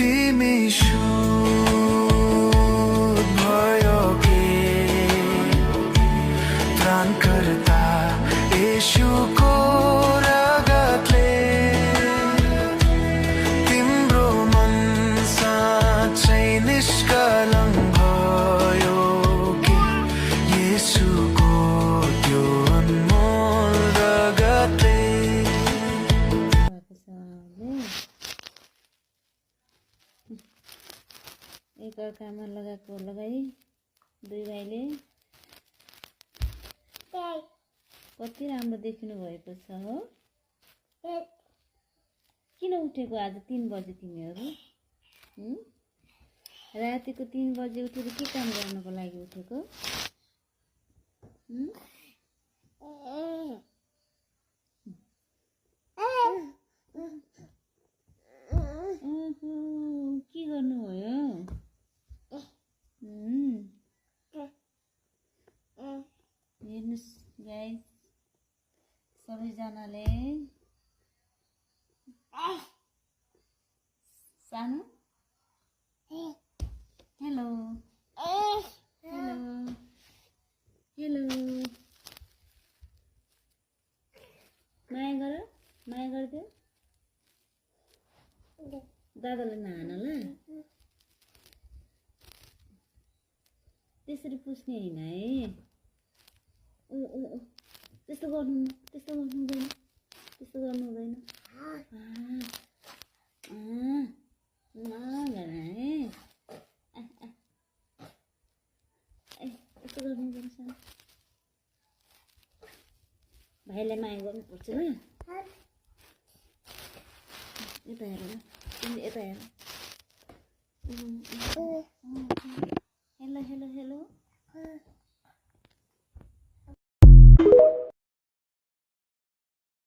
तिमी शुद्ध भयो कि त्राणकर्ता येशूको रगतले तिम्रो मन साँच्चै निष्कलङ्क भयो कि येशूको त्यो अनमोल रगतले। एक अर्कामा लगाएको लगाई दुई भाइले कति राम्रो देखिनु भएको छ हो। किन उठेको आज 3 बजे तिमीहरू? रातिको 3 बजे उठेर के काम गर्नको लागि उठेको? के गर्नुभयो? हेर्नुहोस् गाइस, सबैजनाले सानो हेलो हेलो हेलो माया गर, माया गरिदेऊ दादालाई नहान ल। त्यसरी पुस्ने होइन है। त्यस्तो गर्नु हुँदैन, त्यस्तो गर्नु हुँदैन। नगर है, यस्तो गर्नु हुँदैन। भाइलाई माया गर्नुपर्छ ल। यता हेर ल, तिमीले यता हेर।